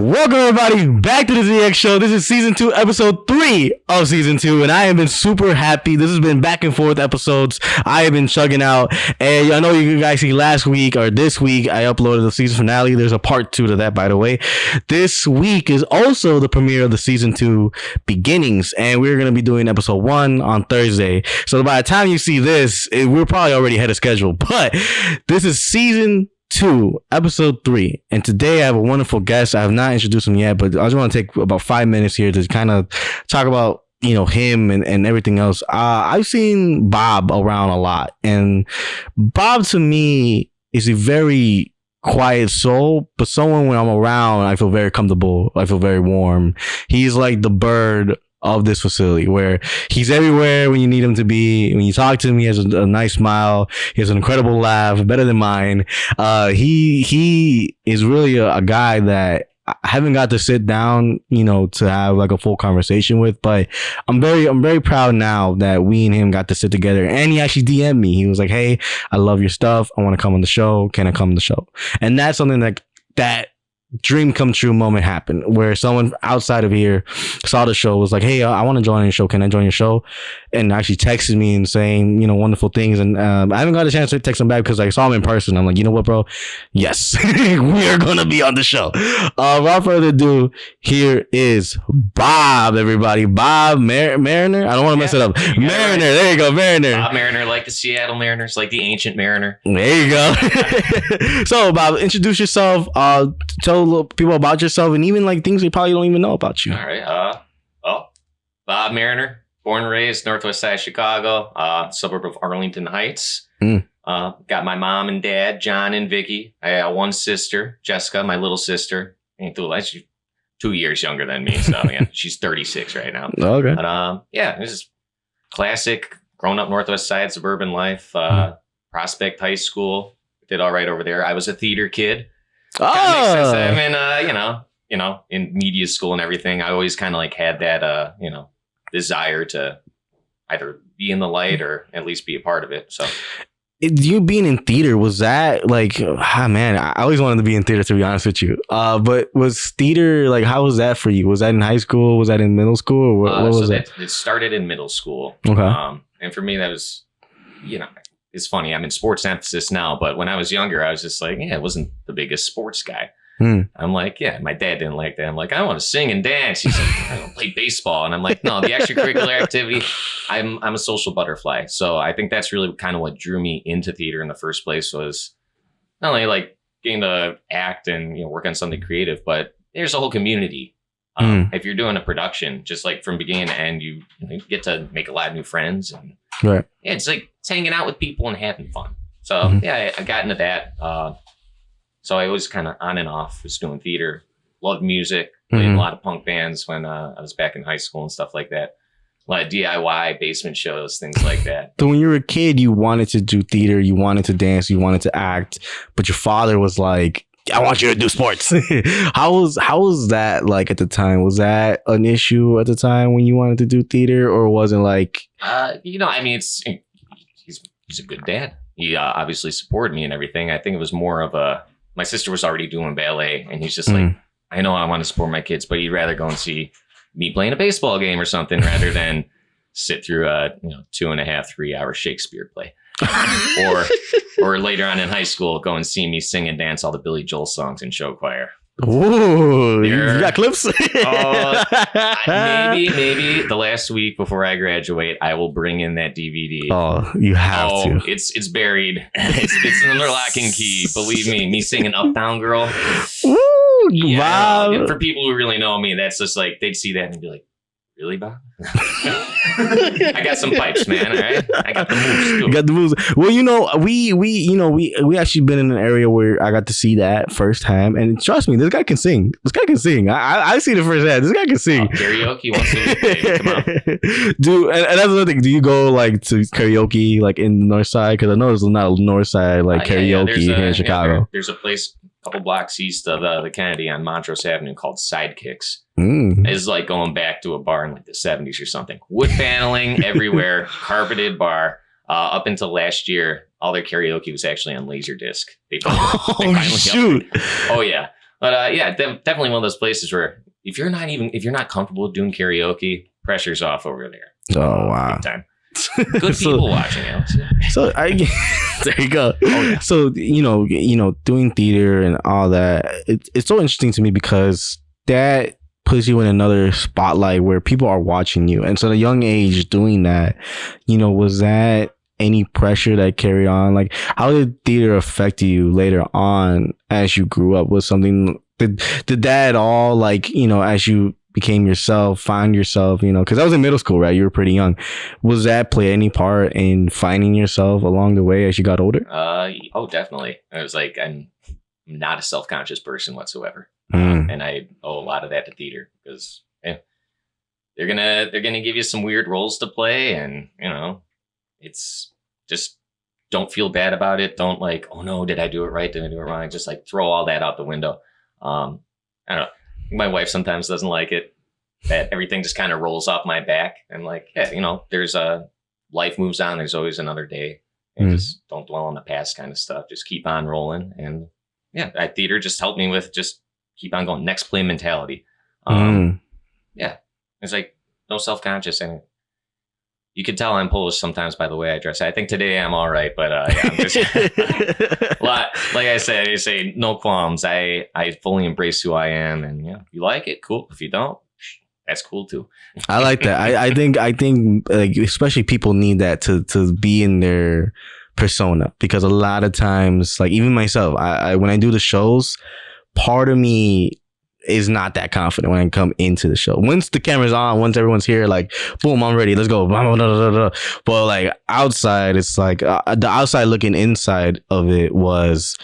Welcome everybody back to the ZX Show. This is season 2, episode 3 of season 2, and I have been super happy. This has been back and forth episodes. I have been chugging out, and I know you guys see last week or this week I uploaded the season finale. There's a part 2 to that, by the way. This week is also the premiere of the season 2 beginnings, and we're going to be doing episode 1 on Thursday. So by the time you see this, we're probably already ahead of schedule, but this is season 2, episode 3, and today I have a wonderful guest. I have not introduced him yet, but I just want to take about 5 minutes here to kind of talk about him and everything else. I've seen Bob around a lot, and Bob to me is a very quiet soul, but someone when I'm around I feel very comfortable, I feel very warm. He's like the bird of this facility, where he's everywhere when you need him to be. When you talk to him, he has a nice smile, he has an incredible laugh, better than mine. He is really a guy that I haven't got to sit down, to have like a full conversation with, but I'm very proud now that we and him got to sit together, and he actually DM'd me. He was like, "Hey, I love your stuff, I want to come on the show, can I come on the show?" And that's something that dream come true moment happened, where someone outside of here saw the show, was like, "Hey, I want to join your show, can I join your show?" And actually texted me and saying wonderful things. And I haven't got a chance to text him back because I saw him in person. I'm like, you know what, bro, yes, we are gonna be on the show. Without further ado, here is Bob, everybody. Bob Mariner, I don't want to mess it up. Mariner, there you go, Mariner. Bob Mariner, like the Seattle Mariners, like the ancient Mariner. There you go. So Bob, introduce yourself, tell people about yourself, and even like things they probably don't even know about you. All right. Bob Mariner, born and raised northwest side of Chicago, suburb of Arlington Heights. Got my mom and dad, John and Vicky. I got one sister, Jessica, my little sister. She's 2 years younger than me, so yeah, she's 36 right now. Okay. But this is classic grown up northwest side suburban life. Prospect High School, did all right over there. I was a theater kid. Oh, I mean, in media school and everything, I always kind of like had that, desire to either be in the light or at least be a part of it. So, you being in theater, was that like, man, I always wanted to be in theater, to be honest with you. But was theater like, how was that for you? Was that in high school? Was that in middle school? Or what was that? It started in middle school. Okay. And for me, that was, it's funny. I'm in sports emphasis now, but when I was younger, I was just like, I wasn't the biggest sports guy. I'm like, my dad didn't like that. I'm like, I want to sing and dance. He's like, I want to play baseball. And I'm like, no, the extracurricular activity, I'm a social butterfly. So I think that's really kind of what drew me into theater in the first place, was not only like getting to act and work on something creative, but there's a whole community. If you're doing a production, just like from beginning to end, you get to make a lot of new friends. And right. Yeah, it's hanging out with people and having fun. So I got into that. So I was kind of on and off, was doing theater, loved music, played in a lot of punk bands when I was back in high school and stuff like that. A lot of DIY, basement shows, things like that. So when you were a kid, you wanted to do theater, you wanted to dance, you wanted to act, but your father was like, I want you to do sports. How was that like at the time? Was that an issue at the time when you wanted to do theater, or was it like? He's a good dad. He obviously supported me and everything. I think it was more of my sister was already doing ballet, and he's just like, I know I want to support my kids, but he'd rather go and see me playing a baseball game or something rather than sit through a 2.5, 3 hour Shakespeare play. or later on in high school, go and see me sing and dance all the Billy Joel songs in show choir. Ooh, you got clips? Maybe the last week before I graduate, I will bring in that DVD. Oh, you have to. It's buried. It's under lock and key. Believe me singing Uptown Girl. Ooh, yeah, wow. For people who really know me, that's just like, they'd see that and be like, really, Bob? I got some pipes, man. All right, I got the moves too. You got the moves. Well, we actually been in an area where I got to see that firsthand, and trust me, this guy can sing. I see the first hand. This guy can sing. Karaoke once a week, baby. Come on. Dude, and that's another thing. Do you go like to karaoke like in the north side? Because I know there's not a north side like karaoke here in Chicago. There's a place a couple blocks east of the Kennedy on Montrose Avenue called Sidekicks. It's like going back to a bar in like the 70s or something. Wood paneling everywhere, carpeted bar. Up until last year, all their karaoke was actually on Laserdisc. They finally shoot! Oh yeah, But yeah, definitely one of those places where if you're not comfortable doing karaoke, pressure's off over there. Oh wow. Big time. Good people watching, Alex. So there you go. Oh, yeah. So doing theater and all that, it's so interesting to me because that puts you in another spotlight where people are watching you, and so at a young age doing that, was that any pressure that carried on? Like, how did theater affect you later on as you grew up? Was something did that at all, like, as you became yourself, find yourself, because I was in middle school, right? You were pretty young. Was that play any part in finding yourself along the way as you got older? Oh, definitely. I was like, I'm not a self-conscious person whatsoever. And I owe a lot of that to theater because they're gonna give you some weird roles to play, and it's just don't feel bad about it. Don't like, oh no, did I do it right? Did I do it wrong? Just like throw all that out the window. I don't know. My wife sometimes doesn't like it that everything just kind of rolls off my back. And like, yeah, there's life moves on. There's always another day, and just don't dwell on the past kind of stuff. Just keep on rolling. And yeah, that theater just helped me with just keep on going. Next play mentality. Yeah, it's like no self-conscious, and you can tell I'm Polish sometimes by the way I dress. I think today I'm all right, but yeah, I'm just like I said, I say no qualms. I fully embrace who I am, and yeah, if you like it, cool. If you don't, that's cool too. I like that. I think like especially people need that to be in their persona, because a lot of times, like even myself, I when I do the shows, part of me is not that confident when I come into the show. Once the camera's on, once everyone's here, like boom, I'm ready, let's go. But like outside, it's like the outside looking inside of it was,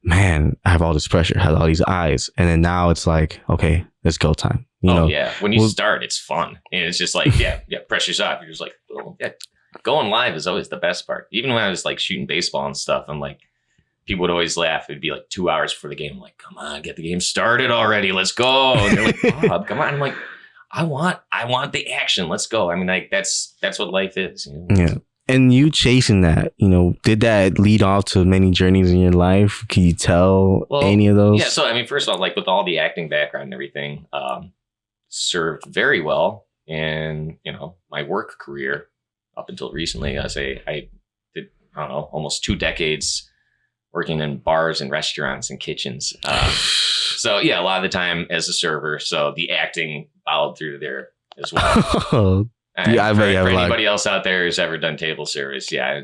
man, I have all this pressure, I have all these eyes, and then now it's like, okay, let's go time. Yeah, when you start, it's fun, and it's just like yeah, pressure's off. You're just like, oh, yeah. Going live is always the best part. Even when I was like shooting baseball and stuff, I'm like, people would always laugh. It'd be like 2 hours before the game. I'm like, come on, get the game started already. Let's go. And they're like, Bob, come on. I'm like, I want the action. Let's go. I mean, like that's what life is. Yeah. And you chasing that, did that lead off to many journeys in your life? Can you tell any of those? Yeah. So, I mean, first of all, like with all the acting background and everything, served very well in, my work career up until recently. I did, I don't know, almost 2 decades working in bars and restaurants and kitchens. So yeah, a lot of the time as a server. So the acting followed through there as well. Yeah, for anybody else out there who's ever done table service, yeah,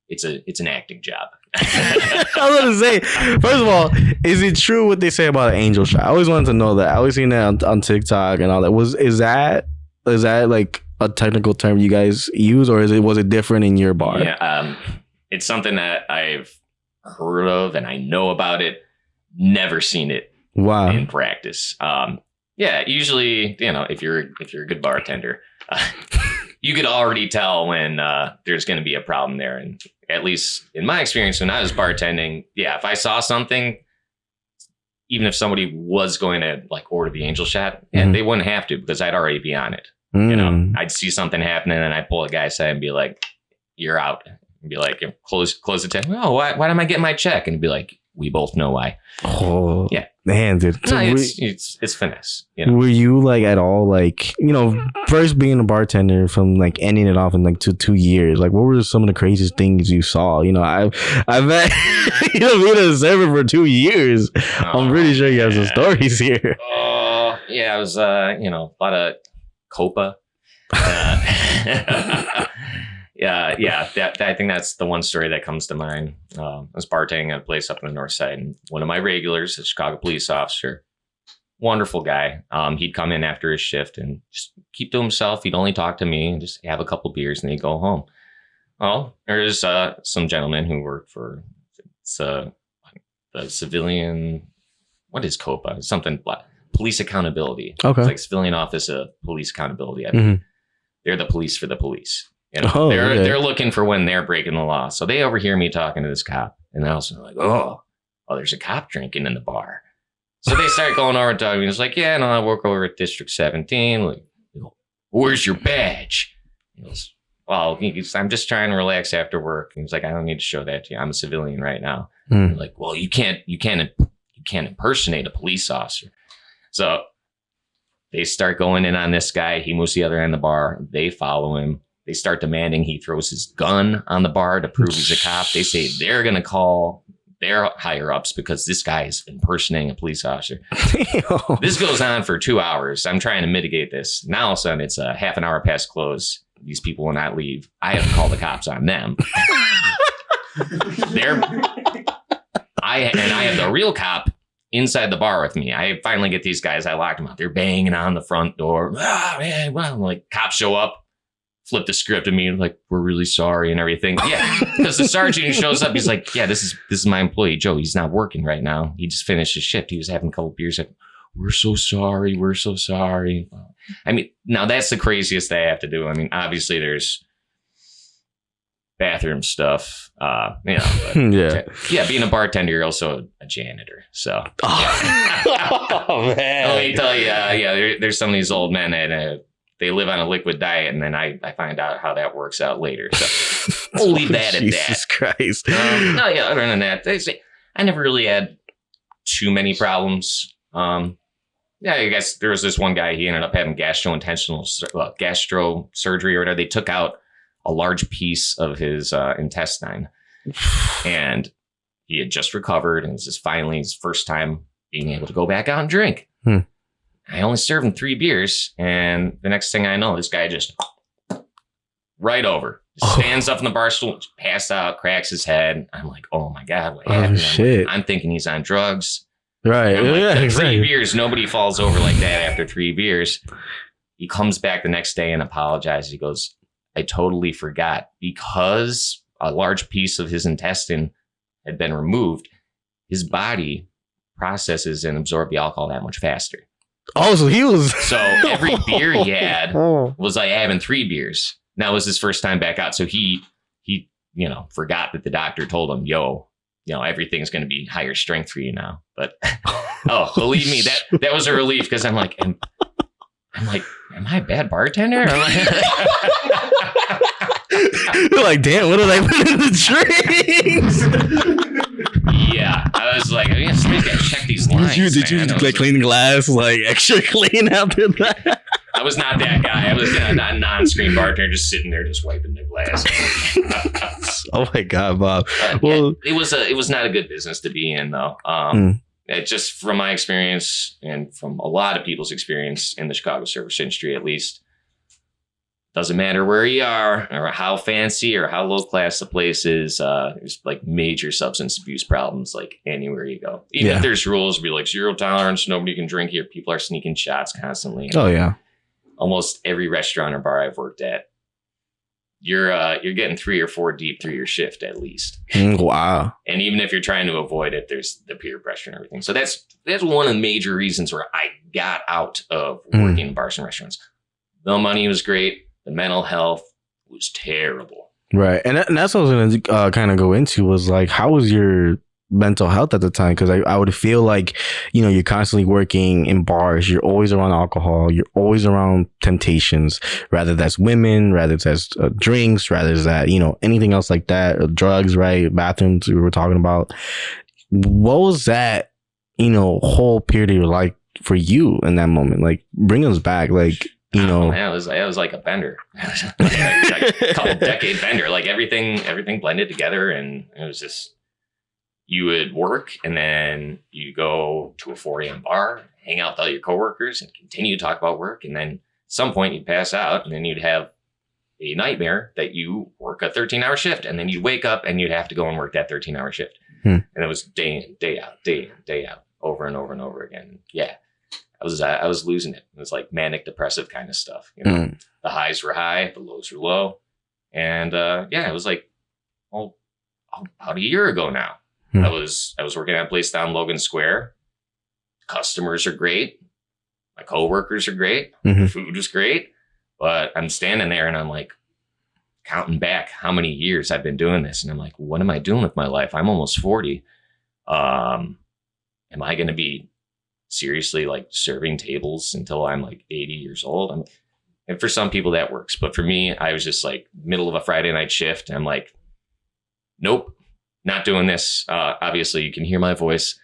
it's an acting job. I was going to say, first of all, is it true what they say about an angel shot? I always wanted to know that. I always seen that on TikTok and all that. Is that like a technical term you guys use, or was it different in your bar? Yeah, it's something that I've heard of and I know about it. Never seen it. Wow. In practice. Yeah, usually, if you're a good bartender, you could already tell when there's going to be a problem there. And at least in my experience, when I was bartending, yeah, if I saw something, even if somebody was going to like order the angel shot, and they wouldn't have to because I'd already be on it. I'd see something happening and I'd pull a guy aside and be like, "You're out." And be like, close the tab. Oh, why don't I get my check? And be like, we both know why. Oh, yeah, man, dude. So it's finesse. Were you like at all like first being a bartender from like ending it off in like 2 years? Like, what were some of the craziest things you saw? I've had being a server for 2 years. I'm pretty sure you have some stories here. Oh, yeah, I was a lot of Copa. Yeah. I think that's the one story that comes to mind. I was bartending at a place up in the north side, and one of my regulars, a Chicago police officer, wonderful guy. He'd come in after his shift and just keep to himself. He'd only talk to me and just have a couple beers, and he'd go home. Well, there's some gentleman who worked for the civilian. What is COPA? Something police accountability. Okay, it's like Civilian Office of Police Accountability. I mean, they're the police for the police. They're looking for when they're breaking the law. So they overhear me talking to this cop, and they're also like, oh, there's a cop drinking in the bar. So they start going over and talking. He's like, yeah, no, I work over at District 17. Like, where's your badge? He goes, well, I'm just trying to relax after work. And he's like, I don't need to show that to you. I'm a civilian right now. Like, well, you can't you can't impersonate a police officer. So they start going in on this guy. He moves to the other end of the bar. They follow him. They start demanding he throws his gun on the bar to prove he's a cop. They say they're going to call their higher ups because this guy is impersonating a police officer. This goes on for 2 hours. I'm trying to mitigate this. Now all of a sudden it's a half an hour past close. These people will not leave. I have to call the cops on them. I have the real cop inside the bar with me. I finally get these guys. I locked them out. They're banging on the front door. Man, well, like cops show up. Flip the script at me like, we're really sorry and everything. Yeah, because the sergeant who shows up, he's like, yeah, this is my employee, Joe. He's not working right now. He just finished his shift. He was having a couple beers. Like, we're so sorry. We're so sorry. I mean, now that's the craziest they have to do. I mean, obviously there's bathroom stuff. But, yeah, being a bartender, you're also a janitor. So, oh man, let me tell you, there's some of these old men that they live on a liquid diet, and then I find out how that works out later. So we'll leave that at that. Jesus Christ. Other than that, I never really had too many problems. I guess there was this one guy, he ended up having gastro surgery or whatever. They took out a large piece of his intestine, and he had just recovered, and it was just finally his first time being able to go back out and drink. I only served him 3 beers, and the next thing I know, this guy just right over, stands up in the bar stool, passed out, cracks his head. I'm like, oh my God, what happened? Shit. I'm thinking he's on drugs. Right. Like, 3 beers, nobody falls over like that after 3 beers. He comes back the next day and apologizes. He goes, I totally forgot, because a large piece of his intestine had been removed. His body processes and absorbs the alcohol that much faster. Oh, so he was. So every beer he had was like having 3 beers. That was his first time back out. So he forgot that the doctor told him, everything's going to be higher strength for you now. But believe me, that was a relief, because I'm like, am I a bad bartender? You're like, damn, what did I put in the drinks? Yeah, I was like, somebody's got to check these lines. Did you like clean the glass like extra clean after that? I was not that guy. I was a non-screen bartender, just sitting there, just wiping the glass. Oh my God, Bob. It was not a good business to be in, though. It just, from my experience and from a lot of people's experience in the Chicago service industry, at least, doesn't matter where you are or how fancy or how low class the place is. There's like major substance abuse problems like anywhere you go. Even if there's rules, be like 0 tolerance, nobody can drink here. People are sneaking shots constantly. Oh yeah. Almost every restaurant or bar I've worked at, you're getting 3 or 4 deep through your shift at least. Wow. And even if you're trying to avoid it, there's the peer pressure and everything. So that's one of the major reasons where I got out of working in bars and restaurants. The money was great. The mental health was terrible. Right. And that's what I was going to kind of go into, was like, how was your mental health at the time? Because I would feel like, you're constantly working in bars. You're always around alcohol. You're always around temptations, rather that's women, rather that's drinks, rather that, anything else like that, drugs, right? Bathrooms we were talking about. What was that, whole period of your life for you in that moment? Like, bring us back. Like, Man, it was like a bender, like a couple decade bender. Like everything blended together, and it was just, you would work and then you go to a 4 a.m. bar, hang out with all your coworkers, and continue to talk about work. And then at some point you'd pass out, and then you'd have a nightmare that you work a 13-hour shift, and then you'd wake up and you'd have to go and work that 13-hour shift. And it was day in, day out, over and over and over again. Yeah. I was losing it. It was like manic depressive kind of stuff. The highs were high, the lows were low. And it was like, about a year ago now. I was working at a place down Logan Square. Customers are great. My coworkers are great. The food was great. But I'm standing there and I'm like counting back how many years I've been doing this. And I'm like, what am I doing with my life? I'm almost 40. Am I going to be seriously like serving tables until I'm like 80 years old? And for some people that works, but for me, I was just like middle of a Friday night shift. I'm like, nope, not doing this. Obviously you can hear my voice.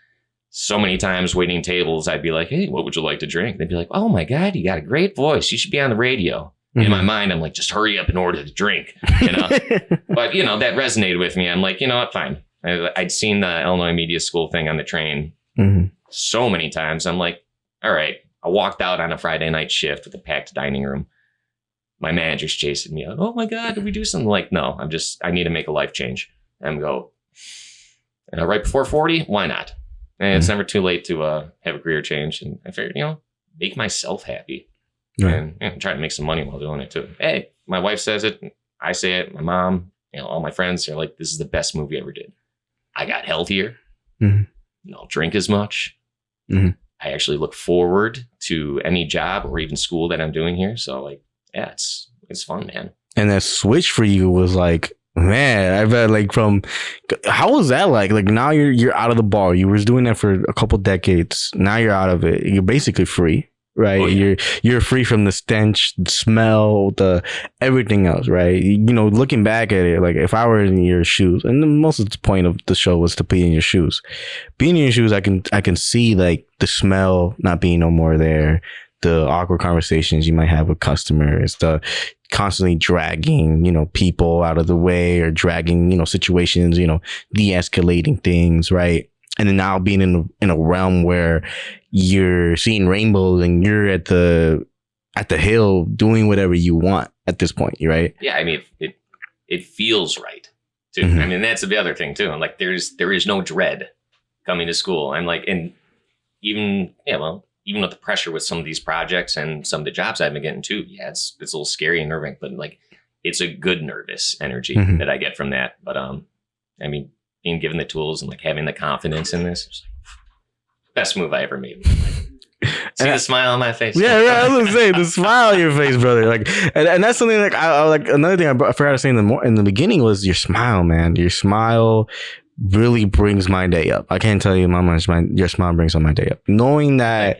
so many times waiting tables, I'd be like, hey, what would you like to drink? They'd be like, oh my God, you got a great voice. You should be on the radio. In my mind, I'm like, just hurry up and order the drink, you know? But, you know, that resonated with me. I'm like, you know what, fine. I'd seen the Illinois Media School thing on the train so many times. I'm like, all right. I walked out on a Friday night shift with a packed dining room. My manager's chasing me out. Oh my God, did we do something? Like, no, I need to make a life change. And go, right before 40, why not? And it's never too late to have a career change. And I figured, you know, make myself happy. And try to make some money while doing it too. Hey, my wife says it. I say it. My mom, you know, all my friends are like, this is the best move we ever did. I got healthier. Don't drink as much. I actually look forward to any job or even school that I'm doing here. So like, yeah, it's fun, man. And that switch for you was like, man, I bet like how was that like? Like now you're out of the bar. You was doing that for a couple decades. Now you're out of it. You're basically free. Right. Oh, yeah. You're free from the stench, the smell, the everything else. Right. You know, looking back at it, like if I were in your shoes, and most of the point of the show was to be in your shoes. Being in your shoes, I can see like the smell not being no more there, the awkward conversations you might have with customers, the constantly dragging, you know, people out of the way or dragging, you know, situations, you know, de-escalating things. Right. And then now being in a realm where you're seeing rainbows and you're at the hill doing whatever you want at this point, right? Yeah, I mean, it feels right too. I mean, that's the other thing too. I'm like, there is no dread coming to school. I'm like, and even with the pressure with some of these projects and some of the jobs I've been getting too, yeah, it's a little scary and nerving, but like, it's a good nervous energy that I get from that. But I mean, being given the tools and like having the confidence in this, it's like, best move I ever made. See the smile on my face. Yeah, I was gonna say the smile on your face, brother. Like, and that's something like I like. Another thing I forgot to say in the beginning was your smile, man. Your smile really brings my day up. I can't tell you how much your smile brings on my day up. Knowing that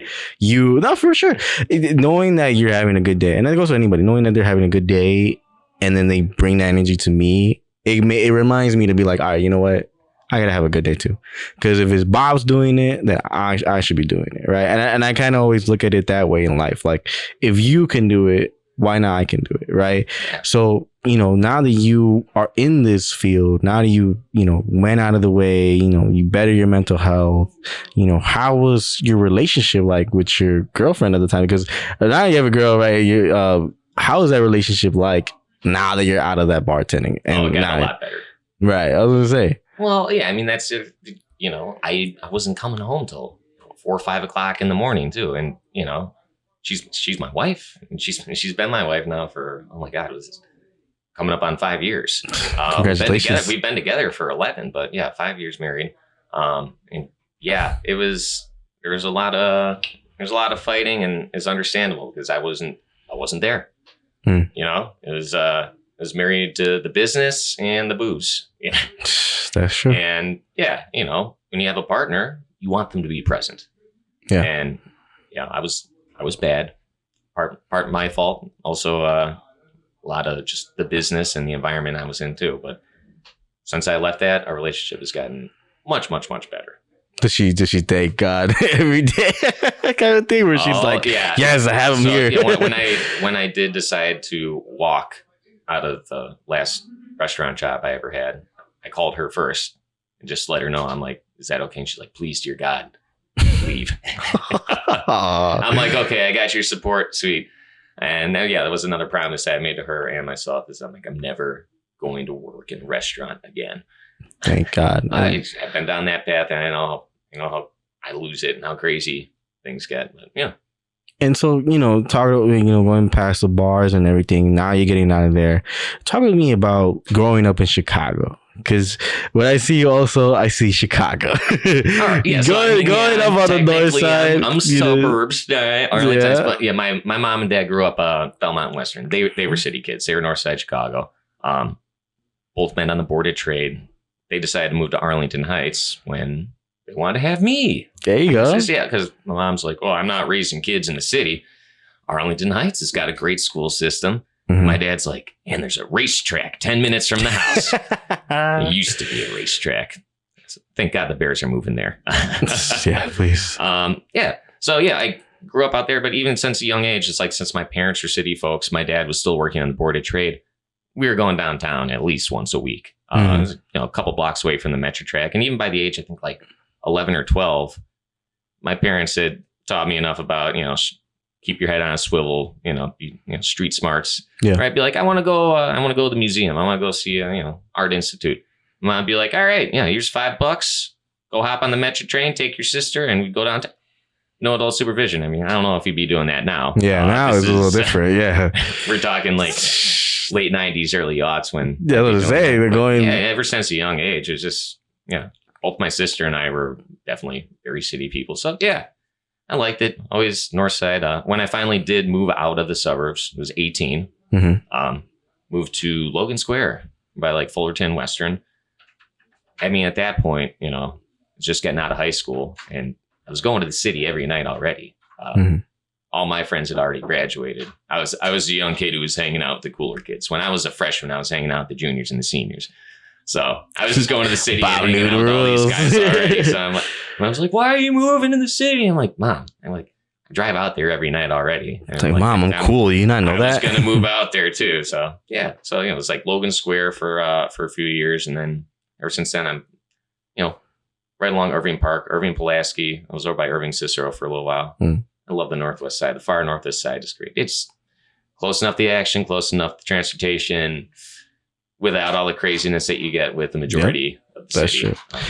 for sure, knowing that you're having a good day, and that goes for anybody. Knowing that they're having a good day, and then they bring that energy to me. It reminds me to be like, all right, you know what? I gotta have a good day too, because if it's Bob's doing it, then I should be doing it, right? And I kind of always look at it that way in life. Like, if you can do it, why not I can do it, right? So, you know, now that you are in this field, now that you know, went out of the way, you know, you better your mental health, you know, how was your relationship like with your girlfriend at the time? Because now you have a girl, right? How is that relationship like now that you're out of that bartending? And it got a lot better. Right. I was gonna say. Well, yeah, I mean, that's it. You know, I wasn't coming home till 4 or 5 o'clock in the morning too. And, you know, she's my wife, and she's been my wife now for, oh my God, it was coming up on 5 years. Congratulations. We've been together for 11, but yeah, 5 years married. And yeah, there was a lot of fighting, and it's understandable because I wasn't there. You know, it was, I was married to the business and the booze. Yeah. That's true. And yeah, you know, when you have a partner, you want them to be present. Yeah. And yeah, I was bad. Part my fault. Also, a lot of just the business and the environment I was in too. But since I left that, our relationship has gotten much, much, much better. Does she thank God every day? Kind of thing where she's like, yeah. Yes, I have him here. Yeah, when I did decide to walk out of the last restaurant job I ever had, I called her first and just let her know. I'm like, is that okay? And she's like, please, dear God, leave. I'm like, okay, I got your support. Sweet. And then, yeah, that was another promise I made to her and myself is I'm like, I'm never going to work in a restaurant again. Thank God. I've been down that path, and I know how I lose it and how crazy things get. But yeah. And so, you know, going past the bars and everything, now you're getting out of there. Talk to me about growing up in Chicago. Because when I see you also, I see Chicago. Yeah, going up on the north side. I'm suburbs, Arlington. But yeah, my mom and dad grew up Belmont and Western. They were city kids. They were north side Chicago. Both men on the board of trade. They decided to move to Arlington Heights when they wanted to have me. There you go. Yeah, because my mom's like, oh, I'm not raising kids in the city. Arlington Heights has got a great school system. Mm-hmm. My dad's like, and there's a racetrack 10 minutes from the house. It used to be a racetrack. thank God the Bears are moving there. Yeah, please. Yeah. So yeah, I grew up out there, but even since a young age, it's like since my parents were city folks, my dad was still working on the board of trade. We were going downtown at least once a week. It was, a couple blocks away from the Metro track. And even by the age, I think like 11 or 12, my parents had taught me enough about, keep your head on a swivel, street smarts. Yeah. Right. Be like, I want to go to the museum. I want to go see, Art Institute. Mom would be like, all right, here's $5. Go hop on the Metro train, take your sister, and we go downtown. No adult supervision. I mean, I don't know if you'd be doing that now. Yeah, now it's a little different. Yeah. We're talking like late 90s, early aughts when. Yeah, I was say they're going. Yeah, ever since a young age, it's just, both my sister and I were definitely very city people. So, yeah, I liked it. Always north side. When I finally did move out of the suburbs, it was 18. Moved to Logan Square by like Fullerton Western. I mean, at that point, just getting out of high school and I was going to the city every night already. All my friends had already graduated. I was a young kid who was hanging out with the cooler kids. When I was a freshman, I was hanging out with the juniors and the seniors. So I was just going to the city and hanging out with all these guys already. So I was like, why are you moving to the city? I'm like, Mom, I drive out there every night already. And it's like, Mom, I'm cool. You not know that? I was going to move out there too. So yeah. So, it was like Logan Square for a few years. And then ever since then, I'm, right along Irving Park, Irving Pulaski. I was over by Irving Cicero for a little while. I love the northwest side. The far northwest side is great. It's close enough to the action, close enough to transportation, without all the craziness that you get with the majority of the city. That's true.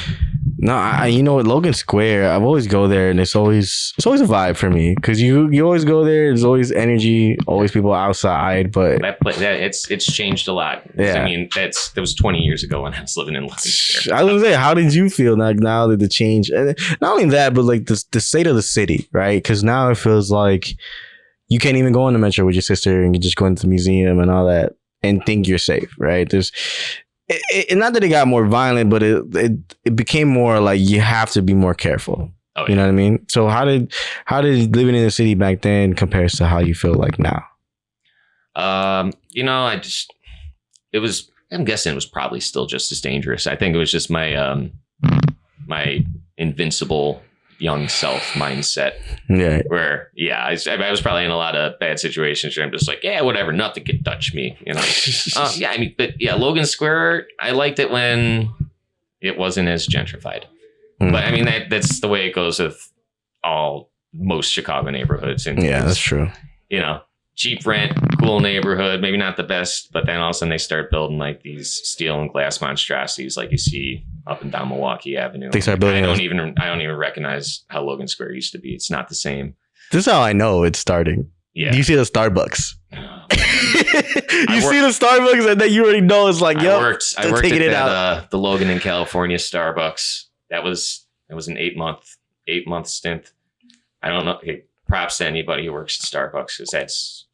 No, at Logan Square, I've always go there, and it's always a vibe for me because you always go there. There's always energy, always people outside. But it's changed a lot. Yeah. I mean, that was 20 years ago when I was living in Logan Square. I was gonna say, how did you feel now that the change? And not only that, but like the state of the city, right? Because now it feels like you can't even go in the metro with your sister, and you just go into the museum and all that, and think you're safe, right? Not that it got more violent, but it became more like you have to be more careful. Oh, yeah. You know what I mean? So how did living in the city back then compares to how you feel like now? I'm guessing it was probably still just as dangerous. I think it was just my my invincible young self mindset. Yeah. Where, I was probably in a lot of bad situations where I'm just like, yeah, whatever, nothing could touch me, Logan Square, I liked it when it wasn't as gentrified. But I mean, that's the way it goes with most Chicago neighborhoods. And that's true. Cheap rent, cool neighborhood, maybe not the best, but then all of a sudden they start building like these steel and glass monstrosities like you see up and down Milwaukee Avenue. They start building. I don't even recognize how Logan Square used to be. It's not the same. This is how I know it's starting. Yeah. You see the Starbucks. You see the Starbucks, and then you already know it's like, I worked at the Logan in California Starbucks. That was an 8-month stint. I don't know. Hey, props to anybody who works at Starbucks because that's,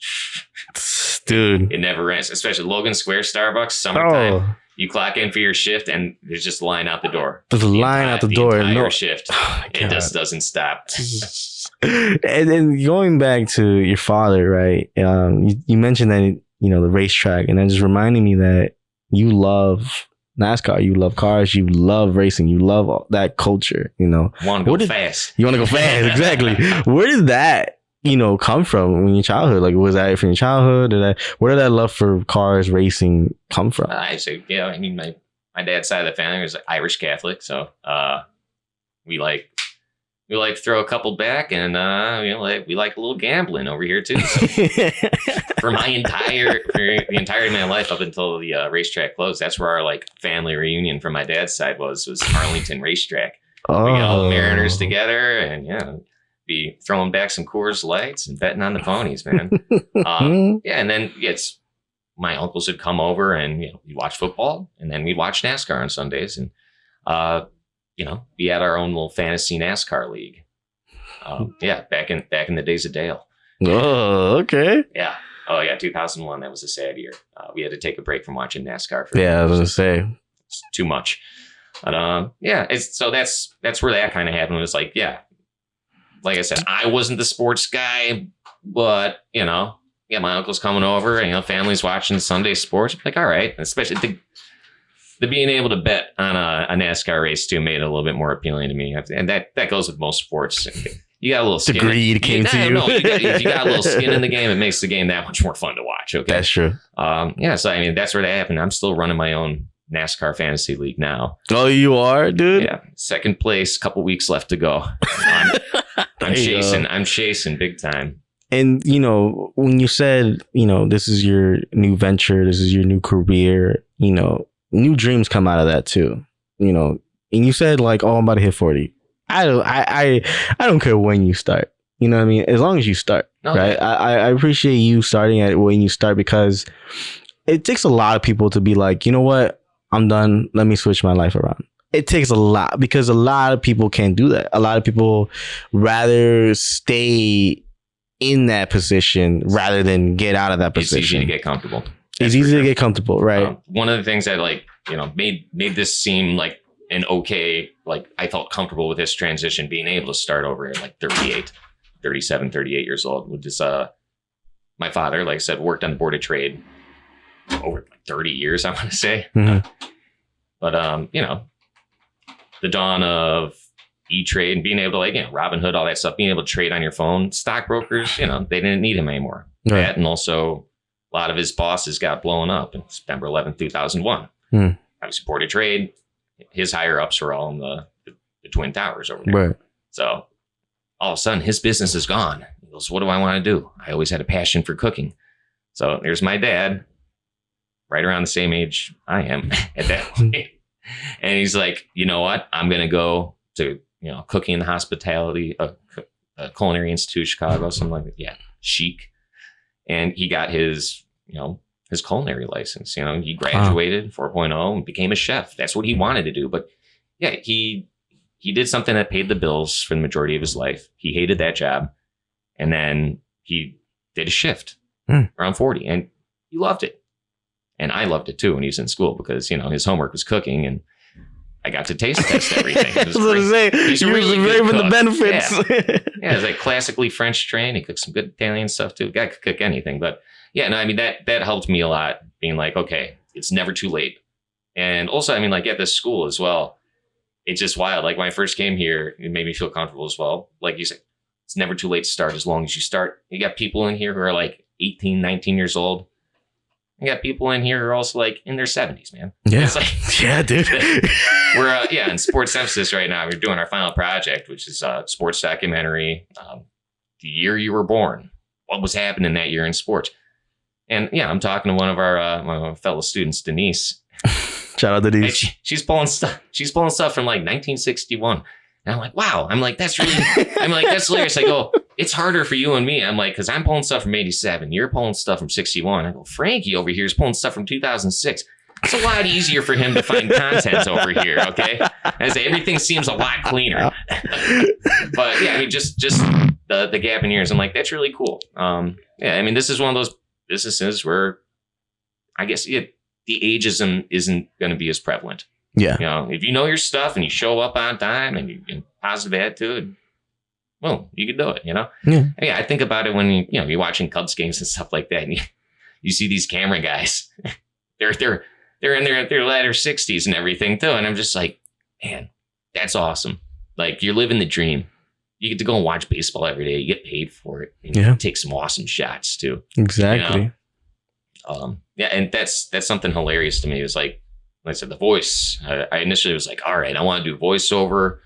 dude, it never ends. Especially Logan Square Starbucks, summertime. Oh. You clock in for your shift and there's just a line out the door. There's a line out the door. Entire shift. It just doesn't stop. And then going back to your father, right? You mentioned that, the racetrack, and that just reminded me that you love NASCAR, you love cars, you love racing, you love all that culture, Want to go fast. You want to go fast, exactly. Where did that, come from in your childhood? Like, was that from your childhood? Where did that love for cars, racing come from? I say, my dad's side of the family was Irish Catholic, so we like throw a couple back, and we like a little gambling over here too. So for the entirety of my life up until the racetrack closed, that's where our family reunion from my dad's side was Arlington Racetrack. Oh. We got all the Mariners together, and be throwing back some Coors Lights and betting on the ponies, man. And then my uncles would come over and we'd watch football, and then we'd watch NASCAR on Sundays, and we had our own little fantasy NASCAR league. Back in the days of Dale. Oh, okay. Yeah. Oh, yeah. 2001. That was a sad year. We had to take a break from watching NASCAR. I was going to say. It's too much. But so that's where that kind of happened. It was like I said, I wasn't the sports guy, but my uncle's coming over, and family's watching Sunday sports. Like, all right, especially the being able to bet on a NASCAR race too made it a little bit more appealing to me. And that goes with most sports. You got a little skin. The greed came to you. No, if you got a little skin in the game, it makes the game that much more fun to watch. Okay. That's true. Yeah. So, I mean, that's where that happened. I'm still running my own NASCAR fantasy league now. Oh, you are, dude? Yeah. Second place, couple weeks left to go. I'm chasing big time. And, you know, when you said, you know, this is your new venture, this is your new career, you know, new dreams come out of that too, you know, and you said like, oh, I'm about to hit 40. I don't care when you start, you know what I mean? As long as you start, right? I appreciate you starting at when you start, because it takes a lot of people to be like, you know what? I'm done. Let me switch my life around. It takes a lot, because a lot of people can't do that. A lot of people rather stay in that position rather than get out of that position. It's easy to get comfortable. It's easy to get comfortable, right? One of the things that made this seem like an okay, like I felt comfortable with this transition, being able to start over at like 38 years old with this, my father, like I said, worked on the Board of Trade over like 30 years, I want to say. Mm-hmm. But, the dawn of E-Trade and being able to, like, Robinhood, all that stuff, being able to trade on your phone, stockbrokers, they didn't need him anymore. Right. That, and also a lot of his bosses got blown up in September 11th, 2001. I was Board of Trade. His higher ups were all in the Twin Towers over there. Right. So all of a sudden his business is gone. He goes, what do I want to do? I always had a passion for cooking. So there's my dad, right around the same age I am at that point. And he's like, you know what? I'm going to go to, cooking and hospitality, culinary institute, Chicago, something like that. Yeah. Chic. And he got his culinary license. He graduated 4.0 and became a chef. That's what he wanted to do. But yeah, he did something that paid the bills for the majority of his life. He hated that job. And then he did a shift around 40 and he loved it. And I loved it too when he was in school, because, his homework was cooking and I got to taste test everything. He's really good cook. The benefits. Yeah, it's like classically French trained. He cooks some good Italian stuff too. Guy could cook anything. But yeah, no, I mean, that helped me a lot, being like, okay, it's never too late. And also, I mean, like at this school as well, it's just wild. Like when I first came here, it made me feel comfortable as well. Like you said, it's never too late to start as long as you start. You got people in here who are like 18, 19 years old. You got people in here who are also like in their 70s, man. Yeah. It's like, yeah, dude. We're in sports emphasis right now. We're doing our final project, which is a sports documentary. The year you were born, what was happening that year in sports. And yeah, I'm talking to one of our my fellow students, Denise. Shout out to Denise. She's pulling stuff. She's pulling stuff from like 1961. And I'm like, wow. I'm like, that's hilarious. I go, it's harder for you and me. I'm like, because I'm pulling stuff from 87. You're pulling stuff from 61. I go, Frankie over here is pulling stuff from 2006. It's a lot easier for him to find content over here. Okay. As everything seems a lot cleaner. But yeah, I mean, just the gap in years. I'm like, that's really cool. Yeah, I mean, this is one of those businesses where I guess the ageism isn't going to be as prevalent. Yeah. If you know your stuff and you show up on time and you positive attitude, well, you can do it, Yeah. Yeah, I think about it when you're watching Cubs games and stuff like that, and you see these camera guys. they're in their latter 60s and everything too, and I'm just like, man, that's awesome. Like, you're living the dream. You get to go and watch baseball every day. You get paid for it. And you take some awesome shots too. Exactly. Yeah, and that's something hilarious to me. It was like I said, the voice. I initially was like, all right, I want to do voiceover.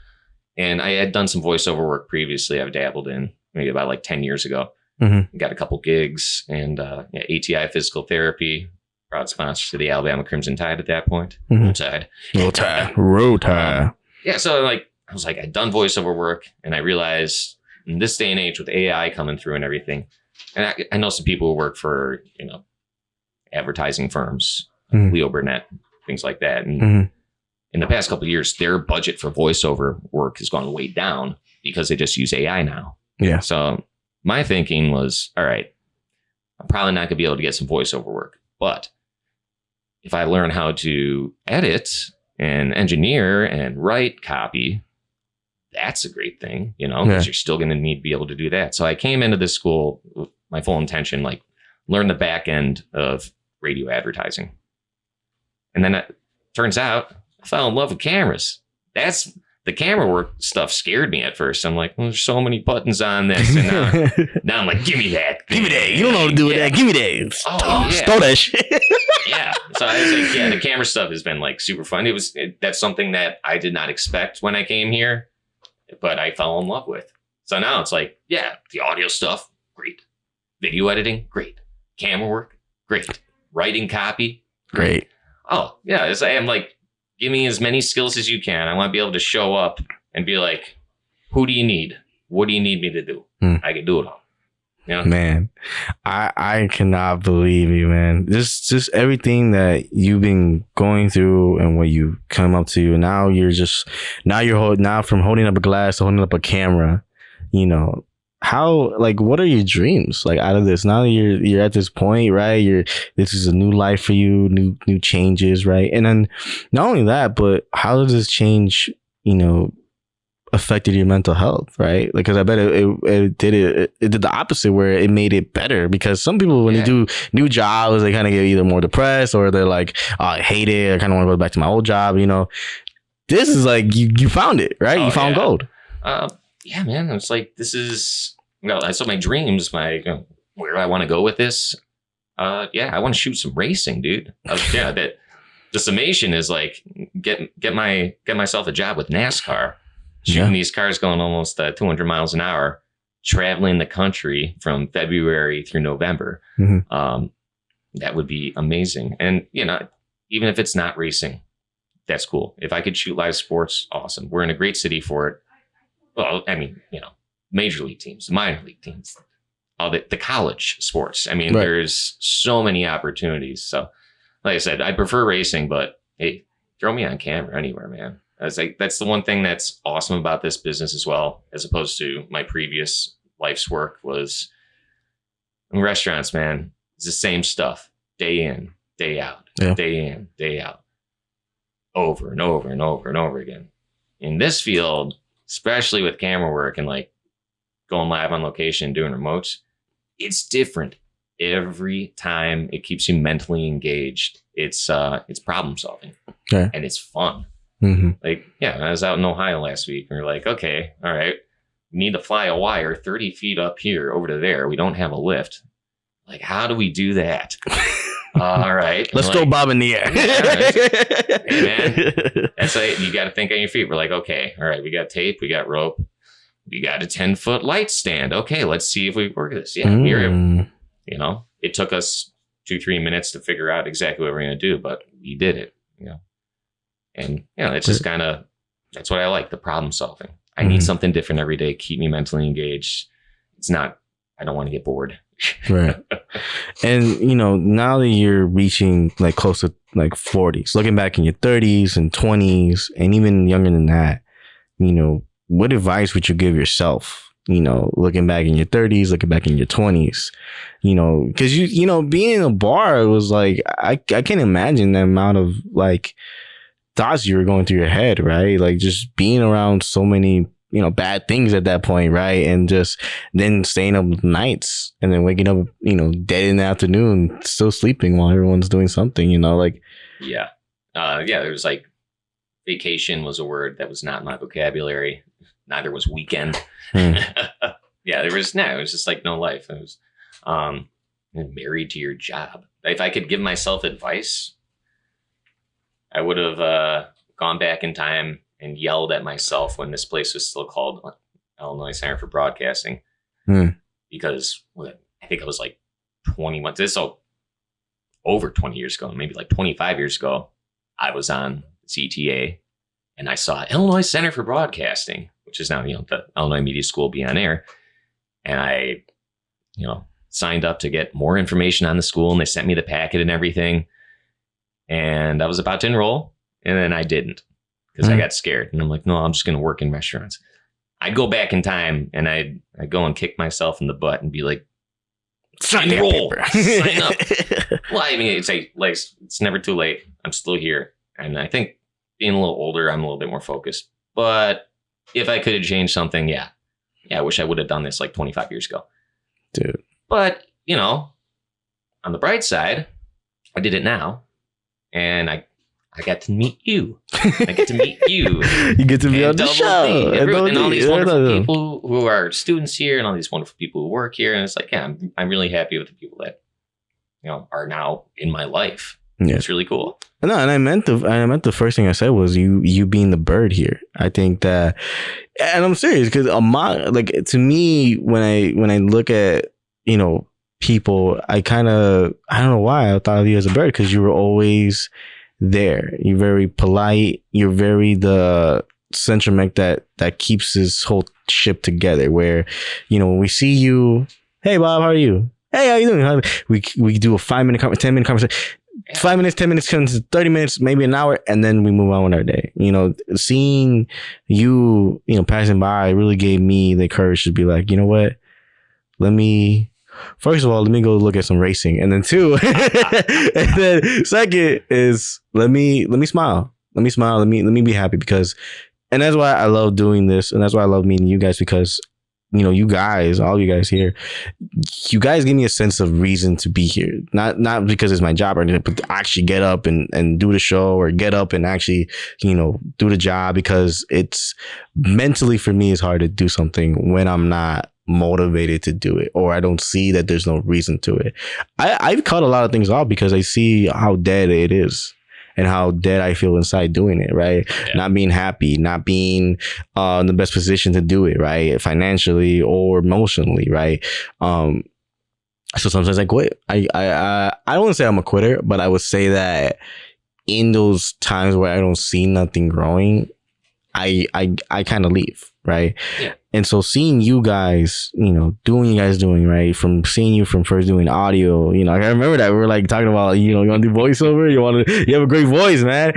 And I had done some voiceover work previously. I've dabbled in maybe about like 10 years ago. Mm-hmm. Got a couple gigs, and ATI Physical Therapy, proud sponsor to the Alabama Crimson Tide at that point. Mm-hmm. Roll Tide. Yeah, so I was like, I'd done voiceover work, and I realized in this day and age with AI coming through and everything, and I know some people who work for, advertising firms, Leo Burnett, things like that. And in the past couple of years, their budget for voiceover work has gone way down because they just use AI now. Yeah. So my thinking was, all right, I'm probably not going to be able to get some voiceover work, but if I learn how to edit and engineer and write copy, that's a great thing, because you're still going to need to be able to do that. So I came into this school with my full intention, like learn the back end of radio advertising. And then it turns out I fell in love with cameras. The camera work stuff scared me at first. I'm like, well, there's so many buttons on this. And now I'm like, give me that. Give me that. You don't know what to do with that. Give me that. Oh, yeah. Throw that shit. Yeah. So I was like, yeah, the camera stuff has been like super fun. That's something that I did not expect when I came here, but I fell in love with. So now it's like, yeah, the audio stuff, great. Video editing, great. Camera work, great. Writing copy, great. Oh, yeah. I'm like, give me as many skills as you can. I want to be able to show up and be like, who do you need? What do you need me to do? I can do it all. You know? Man, I cannot believe you, man. Just everything that you've been going through and what you come up to. Now you're from holding up a glass to holding up a camera. You know, what are your dreams like out of this? Now that you're at this point, right? This is a new life for you, new changes, right? And then not only that, but how does this change, affected your mental health, right? Like, because I bet it did the opposite, where it made it better. Because some people, when they do new jobs, they kind of get either more depressed, or they're like, oh, I hate it, I kind of want to go back to my old job. This is like you found it, right? You found gold. Yeah, man. It's like, this is, so my dreams, where do I want to go with this? I want to shoot some racing, dude. That the summation is like, get myself a job with NASCAR, shooting these cars going almost 200 miles an hour, traveling the country from February through November. That would be amazing. And, even if it's not racing, that's cool. If I could shoot live sports, awesome. We're in a great city for it. Well, I mean, major league teams, minor league teams, all the college sports. I mean, There's so many opportunities. So, like I said, I prefer racing, but hey, throw me on camera anywhere, man. That's the one thing that's awesome about this business as well, as opposed to my previous life's work, was in restaurants, man. It's the same stuff, day in, day out, day in, day out, over and over and over and over again. In this field, especially with camera work and like going live on location, doing remotes, it's different every time. It keeps you mentally engaged. It's problem solving, and it's fun. Like, I was out in Ohio last week, and we're like, okay, all right, we need to fly a wire 30 feet up here over to there. We don't have a lift. Like, how do we do that? All right. Let's throw Bob in the air. Hey, man. That's like, you got to think on your feet. We're like, okay, all right, we got tape, we got rope, we got a 10-foot light stand. Okay, let's see if we work this. It took us 2-3 minutes to figure out exactly what we're going to do, but we did it, And, it's just kind of, that's what I like, the problem solving. I need something different every day, keep me mentally engaged. I don't want to get bored. Right. And, now that you're reaching like close to like 40s, looking back in your 30s and 20s, and even younger than that, what advice would you give yourself, looking back in your 30s, looking back in your 20s, because being in a bar, it was like, I can't imagine the amount of like thoughts you were going through your head, right? Like just being around so many bad things at that point, right? And just then staying up nights and then waking up, dead in the afternoon, still sleeping while everyone's doing something, there's like, vacation was a word that was not in my vocabulary. Neither was weekend. It was just like no life. It was married to your job. If I could give myself advice, I would have gone back in time and yelled at myself when this place was still called Illinois Center for Broadcasting. Because I think I was like 21. This is over 20 years ago, maybe like 25 years ago. I was on CTA and I saw Illinois Center for Broadcasting, which is now, the Illinois Media School, be on air. And I, signed up to get more information on the school, and they sent me the packet and everything. And I was about to enroll, and then I didn't, because I got scared. And I'm like, no, I'm just going to work in restaurants. I'd go back in time and I'd go and kick myself in the butt and be like, enroll, sign up. Well, I mean, it's never too late. I'm still here. And I think being a little older, I'm a little bit more focused. But if I could have changed something, I wish I would have done this like 25 years ago. Dude. But, on the bright side, I did it now. And I I got to meet you. I get to meet you. You get to be on the Double show. D. And all these wonderful people who are students here and all these wonderful people who work here. And it's like, yeah, I'm really happy with the people that, are now in my life. Yeah. It's really cool. No, and I meant the first thing I said was you being the bird here. I think that, and I'm serious, because to me, when I look at, people, I don't know why I thought of you as a bird, because you were always there. You're very polite. You're very the centromech that keeps this whole ship together, where, when we see you, hey Bob, how are you? Hey, how you doing? We do a 5-minute, 10-minute conversation. 5 minutes, 10 minutes, 30 minutes, maybe an hour, and then we move on with our day. Seeing you, passing by really gave me the courage to be like, you know what? First of all, let me go look at some racing. And then 2, and then second is let me smile. Let me smile. Let me be happy, because, and that's why I love doing this. And that's why I love meeting you guys, because you guys, all you guys here, you guys give me a sense of reason to be here. Not because it's my job or anything, but to actually get up and do the show, or get up and actually, do the job, because it's mentally, for me, it's hard to do something when I'm not motivated to do it, or I don't see that there's no reason to it. I've cut a lot of things off because I see how dead it is. And how dead I feel inside doing it, right? Yeah. Not being happy, not being in the best position to do it, right? Financially or emotionally, right? So sometimes I quit. I don't want to say I'm a quitter, but I would say that in those times where I don't see nothing growing, I kind of leave, right? Yeah. And so seeing you guys, doing you guys doing, right? From seeing you from first doing audio, I remember that we were like talking about, you want to do voiceover, you have a great voice, man.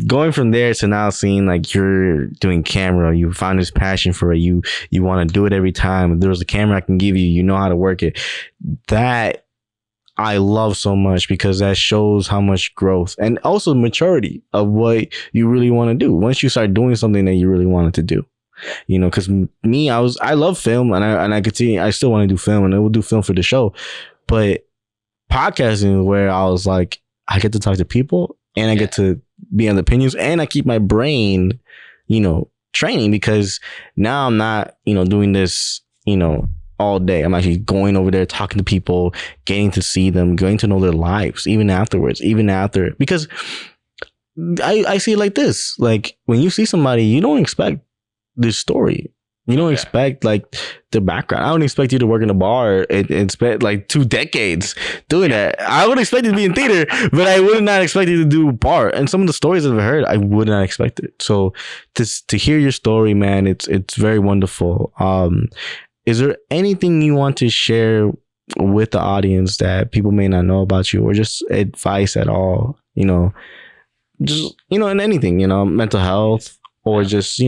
Going from there to now seeing like you're doing camera, you found this passion for it, you want to do it every time. If there's a camera I can give you, you know how to work it. That I love so much, because that shows how much growth and also maturity of what you really want to do once you start doing something that you really wanted to do. Because me, I love film, and I continue. I still want to do film, and I will do film for the show. But podcasting is where I was like, I get to talk to people, and I get to be on the opinions, and I keep my brain, training, because now I'm not, doing this, all day. I'm actually going over there, talking to people, getting to see them, getting to know their lives, even afterwards, because I see it like this. Like, when you see somebody, you don't expect this story. You don't expect like the background. I don't expect you to work in a bar and spend like 2 decades doing that. I would expect you to be in theater, but I would not expect you to do bar. And some of the stories that I've heard, I would not expect it. So to hear your story, man, it's very wonderful. Is there anything you want to share with the audience that people may not know about you, or just advice at all? Just in anything, mental health, or just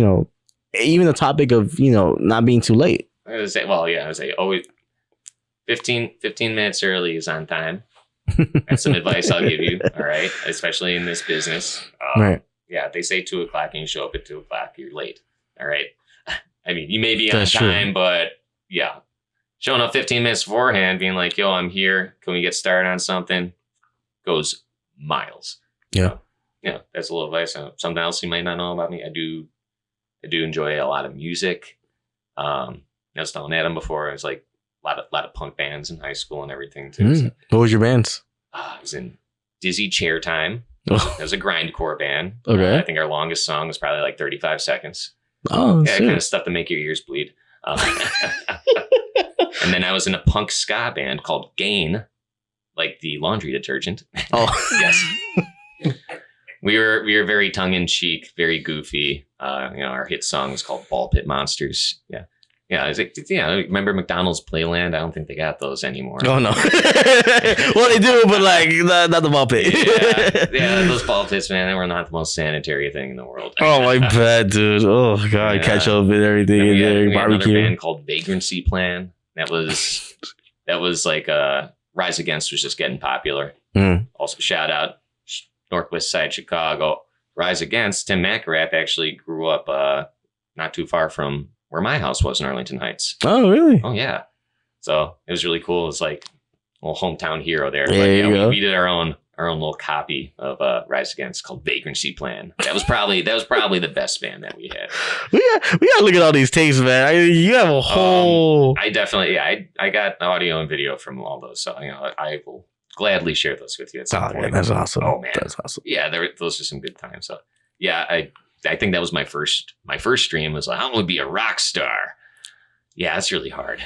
even the topic of, not being too late. I would say, always 15 minutes early is on time. That's some advice I'll give you. All right. Especially in this business. Right. Yeah. They say 2:00 and you show up at 2:00, you're late. All right. I mean, you may be on time, true. But yeah, showing up 15 minutes beforehand, being like, yo, I'm here. Can we get started on something? Goes miles. Yeah. That's a little advice. Something else you might not know about me. I do enjoy a lot of music. I was telling Adam before, I was like a lot of punk bands in high school and everything too. So, what was your bands? I was in Dizzy Chair Time. It was a grindcore band. Okay. I think our longest song was probably like 35 seconds. Oh, yeah, kind of stuff to make your ears bleed. And then I was in a punk ska band called Gain, like the laundry detergent. Oh, yes. We were very tongue in cheek, very goofy. Our hit song was called Ball Pit Monsters. Yeah. I was like, remember McDonald's Playland? I don't think they got those anymore. Oh no. Well, they do, but like not the ball pit. yeah, those ball pits, man, they were not the most sanitary thing in the world. Oh my bad, dude. Oh god, ketchup and everything in there, we barbecue. Had another band called Vagrancy Plan. That was like Rise Against was just getting popular. Also, shout out Northwest Side Chicago. Rise Against, Tim McElrath actually grew up not too far from where my house was in Arlington Heights. Oh, really? Oh, yeah. So it was really cool. It was like a little hometown hero there. There you go. We did our own our own little copy of Rise Against called Vagrancy Plan. That was probably the best band that we had. We gotta look at all these tapes, man. You have a whole. I definitely, I got audio and video from all those, so I will gladly share those with you at some point. Man, that's awesome. Oh man, that's awesome. Yeah, those are some good times. So yeah, I think that was my first dream was like, I'm gonna be a rock star. Yeah, it's really hard.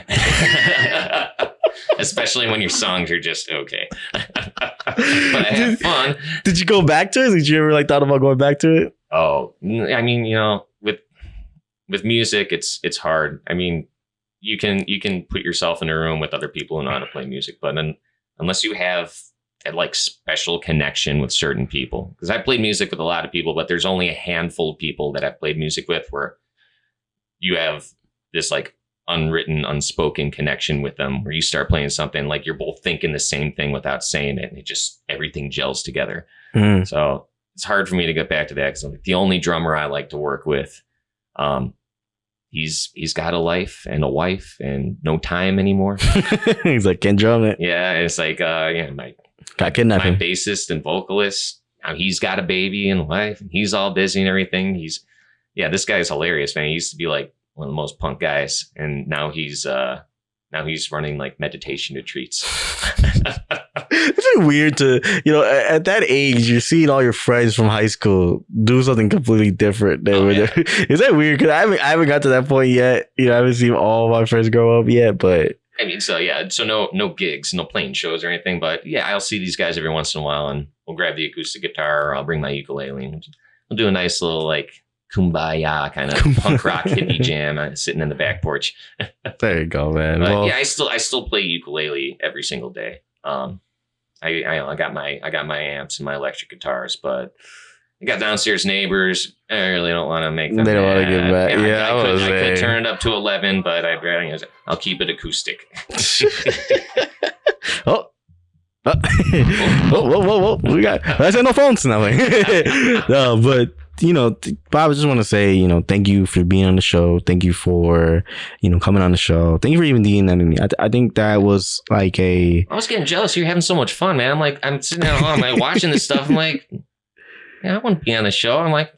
Especially when your songs are just okay. But I had fun. Did you go back to it? Did you ever thought about going back to it? Oh, I mean, with music, it's hard. I mean, you can put yourself in a room with other people who know how to play music, but then unless you have that special connection with certain people, because I played music with a lot of people, but there's only a handful of people that I've played music with where you have this unwritten, unspoken connection with them, where you start playing something you're both thinking the same thing without saying it, and everything gels together. So it's hard for me to get back to that, because the only drummer I like to work with, he's got a life and a wife and no time anymore. He's can't drum it. Yeah, it's my bassist and vocalist, now he's got a baby and a wife, and he's all busy and everything. This guy's hilarious, man. He used to be one of the most punk guys, and now he's running meditation retreats. It's weird to, at that age, you're seeing all your friends from high school do something completely different. Is that weird? Because I haven't got to that point yet. I haven't seen all my friends grow up yet, but I mean, so no gigs, no playing shows or anything, but yeah, I'll see these guys every once in a while, and we'll grab the acoustic guitar, or I'll bring my ukulele, and we'll do a nice little kumbaya kind of punk rock hippie jam sitting in the back porch. There you go, man. But I still play ukulele every single day. I got my amps and my electric guitars, but I got downstairs neighbors. I really don't want to make them. They don't want to give back. I could turn it up to 11, but I'll keep it acoustic. Whoa. I said no phones now. No, but Bob, I just want to say, thank you for being on the show. Thank you for, coming on the show. Thank you for even DMing me. I think that was I was getting jealous. You're having so much fun, man. I'm sitting at home, watching this stuff. I'm like, yeah, I want to be on the show. I'm like,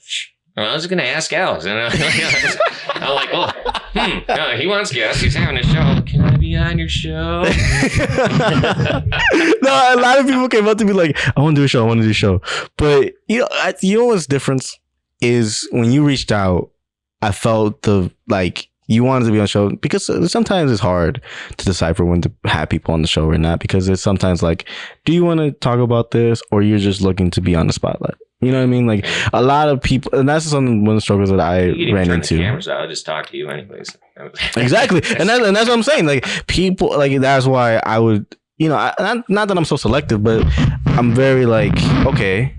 I was going to ask Alex. And I'm like, no, he wants guests. He's having a show. Can I be on your show? No, a lot of people came up to me I want to do a show. But, what's difference is when you reached out, I felt you wanted to be on the show, because sometimes it's hard to decipher when to have people on the show or not, because it's sometimes do you want to talk about this, or you're just looking to be on the spotlight? You know what I mean? A lot of people, and that's one of the struggles that I ran into. The cameras out, I'll just talk to you anyways. Exactly. And that's what I'm saying. People, that's why I would, not that I'm so selective, but I'm very okay,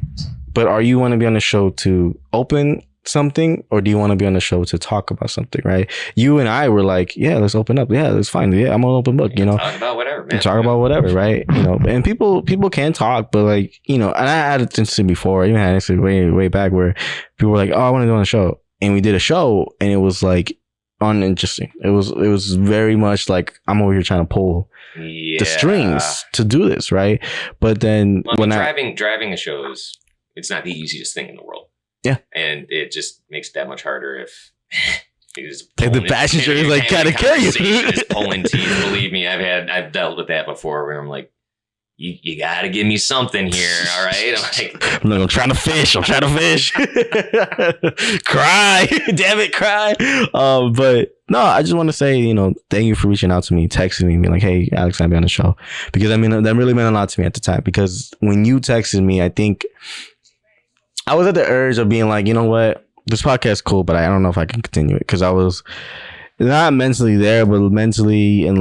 but are you want to be on the show to open something, or do you want to be on the show to talk about something, right? You and I were yeah, let's open up. Yeah, that's fine. Yeah, I'm an open book, Talk about whatever, man. Talk about whatever, right? And people can talk, but and I had it before. I even had it way back where people were oh, I want to go on a show. And we did a show, and it was uninteresting. It was very much I'm over here trying to pull the strings to do this, right? But then driving a show it's not the easiest thing in the world. Yeah. And it just makes it that much harder if the passenger is gotta carry you. Is pulling teeth. Believe me, I've dealt with that before, where I'm you gotta give me something here, all right? I'm trying to fish. Cry. Damn it, cry. But no, I just want to say, thank you for reaching out to me, texting me, being hey, Alex, I'll be on the show. Because that really meant a lot to me at the time. Because when you texted me, I think I was at the urge of being you know what? This podcast is cool, but I don't know if I can continue it, because I was not mentally there, but mentally in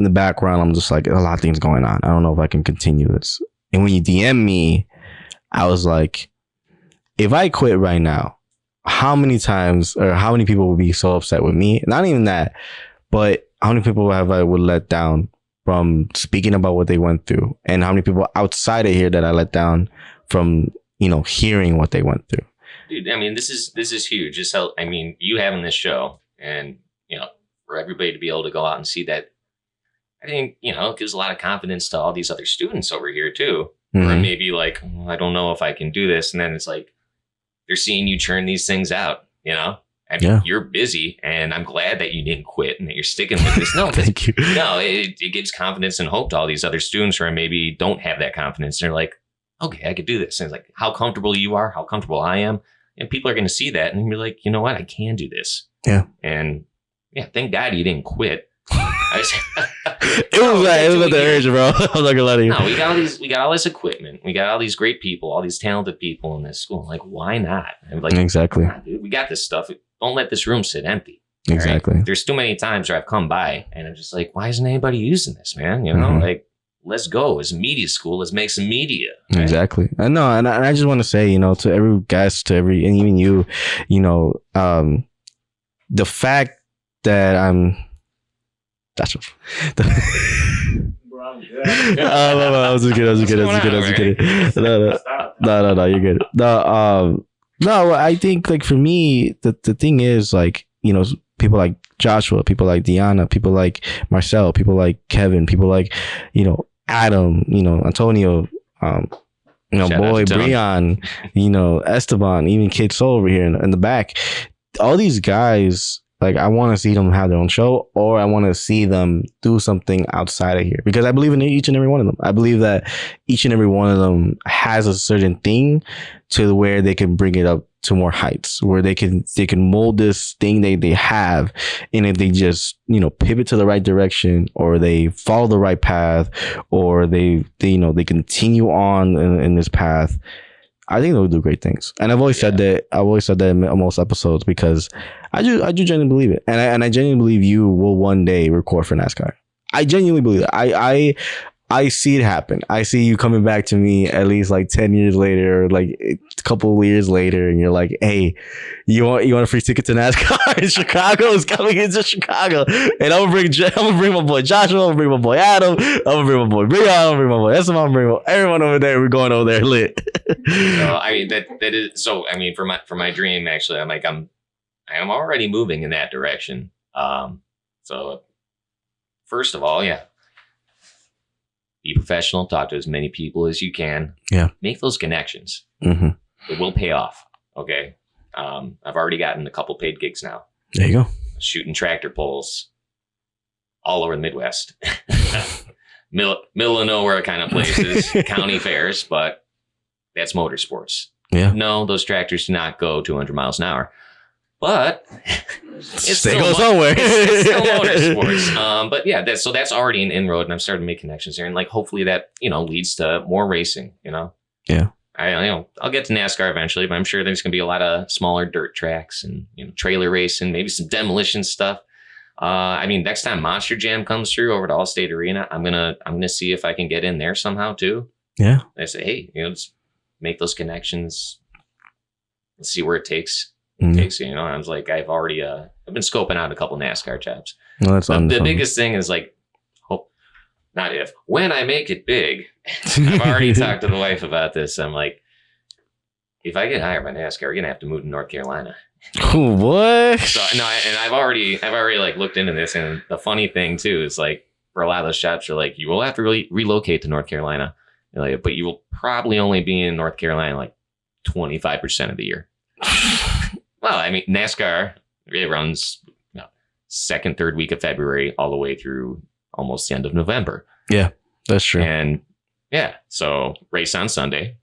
in the background, I'm just a lot of things going on. I don't know if I can continue this. And when you DM me, I was if I quit right now, how many times or how many people would be so upset with me? Not even that, but how many people have I would let down from speaking about what they went through, and how many people outside of here that I let down from hearing what they went through. Dude, I mean, this is huge. Just how, you having this show, and for everybody to be able to go out and see that, I think gives a lot of confidence to all these other students over here too. or maybe like, I don't know if I can do this. And then it's like, they're seeing you churn these things out, you know? I mean, you're busy, and I'm glad that you didn't quit and that you're sticking with this. No, Thank you. No, it gives confidence and hope to all these other students who are maybe don't have that confidence. They're like, okay, I could do this. And it's like, how comfortable you are, how comfortable I am. And people are going to see that and be like, you know what? I can do this. Yeah. And yeah, thank God you didn't quit. It was like the urge, bro. I'm not gonna lie to you. No, we got all this equipment. We got all these great people, all these talented people in this school. Like, why not? And like, exactly. Nah, dude, we got this stuff. Don't let this room sit empty. Exactly. Right? There's too many times where I've come by and I'm just like, why isn't anybody using this, man? You know, like, let's go. It's a media school. Let's make some media. Right? Exactly. I know. And I just want to say, you know, to every guest, and even you, you know, the fact that I'm, that's what, I was just kidding. No, you're good. No, I think like for me, the thing is like, you know, people like Joshua, people like Deanna, people like Marcel, people like Kevin, people like, you know, Adam, you know, Antonio, you know, boy, Breon, you know, Esteban, even Kid Soul over here in the back. All these guys, like, I want to see them have their own show, or I want to see them do something outside of here, because I believe in each and every one of them. I believe that each and every one of them has a certain thing to where they can bring it up to more heights, where they can mold this thing they have. And if they just, you know, pivot to the right direction, or they follow the right path, or they you know, they continue on in this path, I think they'll do great things. And I've always said that. I've always said that in most episodes, because I do genuinely believe it. And I genuinely believe you will one day record for NASCAR. I genuinely believe it. I see it happen. I see you coming back to me at least like 10 years later, or like a couple of years later, and you're like, hey, you want a free ticket to NASCAR in Chicago? It's coming into Chicago. And I'm gonna bring my boy Joshua, I'm gonna bring my boy Adam, I'm gonna bring my boy Breon, I'm gonna bring my boy Esteban, I'm gonna bring everyone over there. We're going over there lit. No, I mean that is so. I mean, for my dream, actually, I'm already moving in that direction. So first of all, be professional. Talk to as many people as you can. Yeah. Make those connections. It will pay off. Okay. I've already gotten a couple paid gigs now. There you go. Shooting tractor poles all over the Midwest. Middle of nowhere kind of places, county fairs, but that's motorsports. Yeah. No, those tractors do not go 200 miles an hour. But they go somewhere. It's still motorsports. But yeah, that's already an inroad, and I've started to make connections there, and like hopefully that, you know, leads to more racing. You know. Yeah. I'll get to NASCAR eventually, but I'm sure there's gonna be a lot of smaller dirt tracks and, you know, trailer racing, maybe some demolition stuff. I mean, next time Monster Jam comes through over to Allstate Arena, I'm gonna see if I can get in there somehow too. Yeah. I say, hey, you know, let's make those connections. Let's see where it takes. You know, I was like, I've been scoping out a couple NASCAR jobs. No, that's the biggest thing is like, when I make it big. I've already talked to the wife about this. I'm like, if I get hired by NASCAR, we're gonna have to move to North Carolina. What? So no, and I've already like looked into this, and the funny thing too is like, for a lot of those shops, you're like, you will have to really relocate to North Carolina, like, but you will probably only be in North Carolina like 25% of the year. Well, I mean, NASCAR, it runs second, third week of February all the way through almost the end of November. Yeah, that's true. And yeah, so race on Sunday,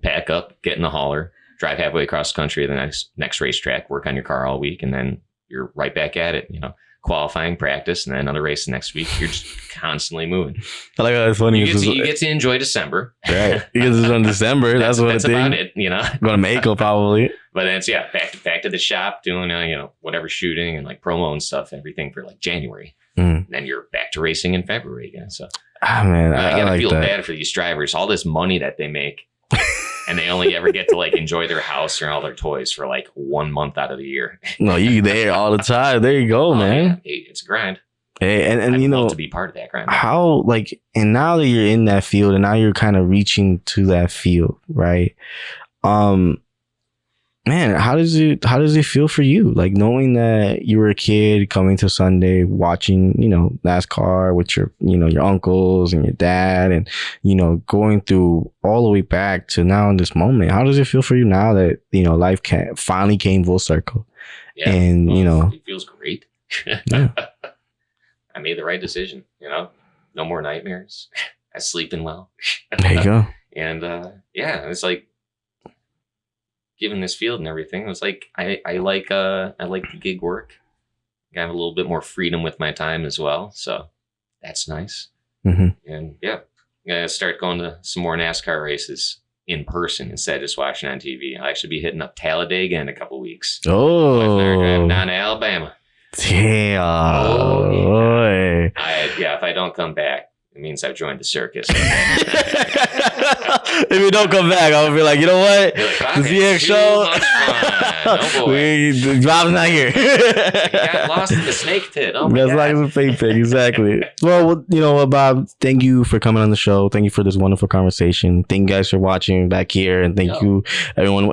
pack up, get in the hauler, drive halfway across the country to the next racetrack, work on your car all week, and then you're right back at it, you know, qualifying, practice, and then another race the next week. You're just constantly moving. I like how it's funny. You get to enjoy December. Right. You get to enjoy December. that's about it, you know. Go to Mexico probably. But then it's back to the shop doing you know, whatever shooting and like promo and stuff, everything for like January. And then you're back to racing in February again. So man, I gotta feel bad for these drivers. All this money that they make, and they only ever get to like enjoy their house or all their toys for like 1 month out of the year. No, you there all the time. There you go, man. Yeah. Hey, it's a grind. Hey, and you know, to be part of that grind. How like, and now that you're in that field, and now you're kind of reaching to that field, right? man, how does it feel for you? Like knowing that you were a kid coming to Sunday, watching, NASCAR with your uncles and your dad, and, going through all the way back to now in this moment. How does it feel for you now that, life finally came full circle? Yeah, and, it feels great. Yeah. I made the right decision, no more nightmares. I sleeping well. There you go. And, it's like, given this field and everything, it was like I like the gig work. I have a little bit more freedom with my time as well, so that's nice. Mm-hmm. And I'm gonna start going to some more NASCAR races in person instead of just watching on TV. I'll actually be hitting up Talladega in a couple weeks. Oh, driving down to Alabama. Damn. Oh, yeah. If I don't come back, it means I've joined the circus. If you don't come back, I'll be like, you know what? Like, The ZX show. Oh boy. Bob's not here. Got lost in the snake pit. Oh my That's God. like the fake pig, exactly. Well, you know what, Bob? Thank you for coming on the show. Thank you for this wonderful conversation. Thank you guys for watching back here, and thank you everyone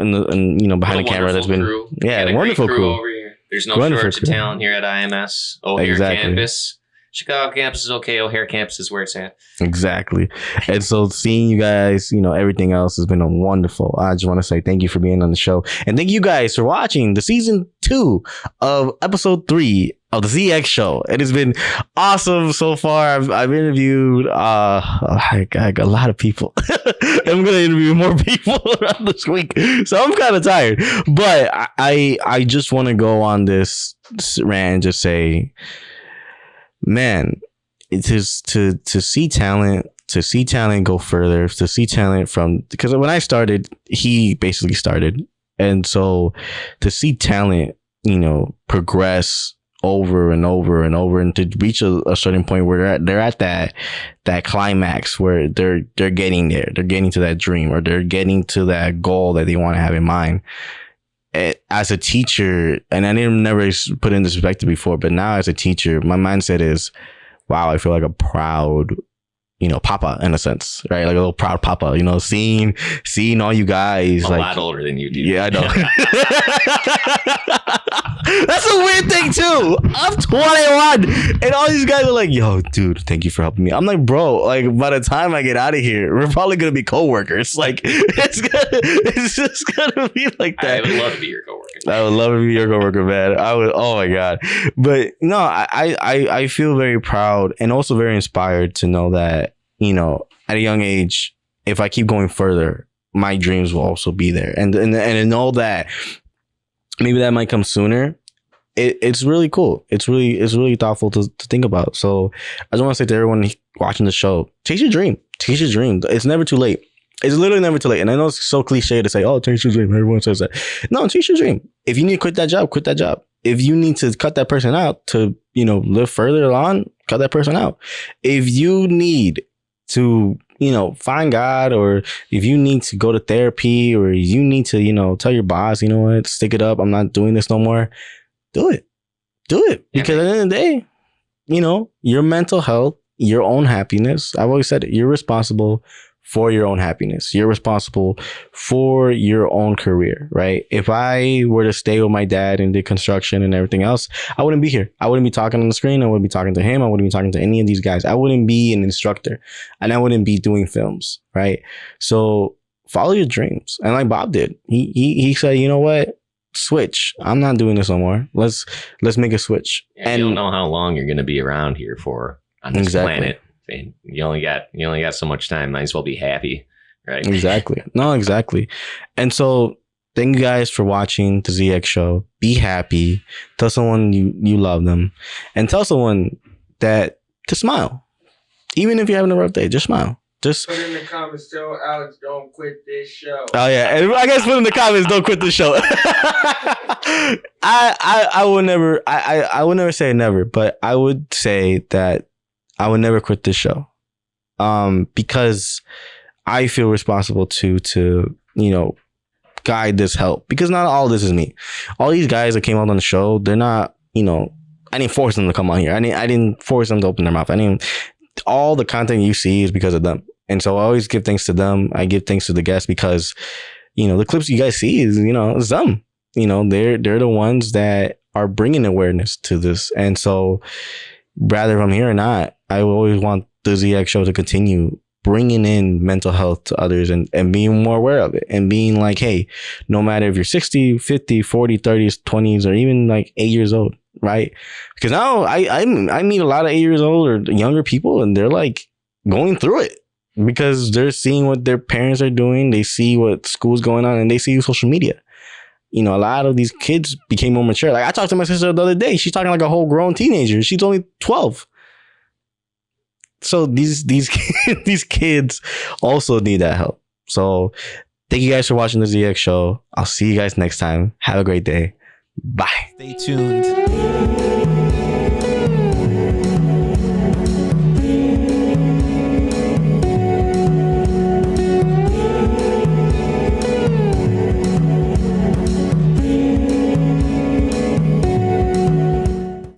behind the camera that's been crew. wonderful crew over here. There's no shortage of talent here at IMS. O'Hare campus. Chicago campus is okay. O'Hare campus is where it's at. Exactly. And so seeing you guys, everything else has been wonderful. I just want to say thank you for being on the show. And thank you guys for watching the season 2 of episode 3 of the ZX show. It has been awesome so far. I've interviewed like a lot of people. I'm gonna interview more people around this week, so I'm kind of tired. But I just want to go on this rant and just say, man, it is to see talent go further, to see talent because when I started, he basically started, and so to see talent, progress over and over and over, and to reach a certain point where they're at that climax where they're getting there, they're getting to that dream, or they're getting to that goal that they want to have in mind. As a teacher, and I didn't never put in this perspective before, but now as a teacher, my mindset is, wow, I feel like a proud, papa in a sense, right? Like a little proud papa, seeing all you guys. I'm a lot older than you, dude. Yeah, I know. That's a weird thing too. I'm 21 and all these guys are like, yo, dude, thank you for helping me. I'm like, bro, like by the time I get out of here, we're probably gonna be co-workers. Like it's just gonna be like that. I would love to be your coworker. I would love to be your coworker, man. I would. Oh my god. But no, I feel very proud and also very inspired to know that, at a young age, if I keep going further, my dreams will also be there. And to know that maybe that might come sooner. It's really cool. It's really thoughtful to think about. So I just want to say to everyone watching the show, chase your dream. Chase your dream. It's never too late. It's literally never too late. And I know it's so cliche to say, oh, chase your dream. Everyone says that. No, chase your dream. If you need to quit that job, quit that job. If you need to cut that person out to, live further on, cut that person out. If you need to, find God, or if you need to go to therapy, or you need to, tell your boss, you know what, stick it up. I'm not doing this no more. Do it. Because at the end of the day, your mental health, your own happiness. I've always said it. You're responsible for your own happiness. You're responsible for your own career, right? If I were to stay with my dad and did construction and everything else, I wouldn't be here. I wouldn't be talking on the screen. I wouldn't be talking to him. I wouldn't be talking to any of these guys. I wouldn't be an instructor, and I wouldn't be doing films, right? So follow your dreams. And like Bob did, he said, you know what? Switch. I'm not doing this no more. Let's make a switch. Yeah, and you don't know how long you're going to be around here for on this planet. You only got so much time. Might as well be happy, right? Exactly. No, exactly. And so thank you guys for watching the ZX show. Be happy. Tell someone you love them, and tell someone that to smile. Even if you're having a rough day, just smile. Just put in the comments, tell Alex, don't quit this show. Oh yeah, and I guess put in the comments, don't quit the show. I will never. I would never say never, but I would say that I would never quit this show, because I feel responsible to guide this help, because not all this is me. All these guys that came out on the show, they're not, I didn't force them to come on here. I didn't force them to open their mouth. All the content you see is because of them. And so I always give thanks to them. I give thanks to the guests because, the clips you guys see is, it's them. They're the ones that are bringing awareness to this. And so rather if I'm here or not, I always want the ZX show to continue bringing in mental health to others and being more aware of it and being like, hey, no matter if you're 60, 50, 40, 30s, 20s, or even like 8 years old, right? Because now I meet a lot of 8 years old or younger people, and they're like going through it because they're seeing what their parents are doing. They see what school's going on, and they see social media. A lot of these kids became more mature. Like I talked to my sister the other day. She's talking like a whole grown teenager. She's only 12. So these these kids also need that help. So thank you guys for watching the ZX show. I'll see you guys next time. Have a great day. Bye. Stay tuned.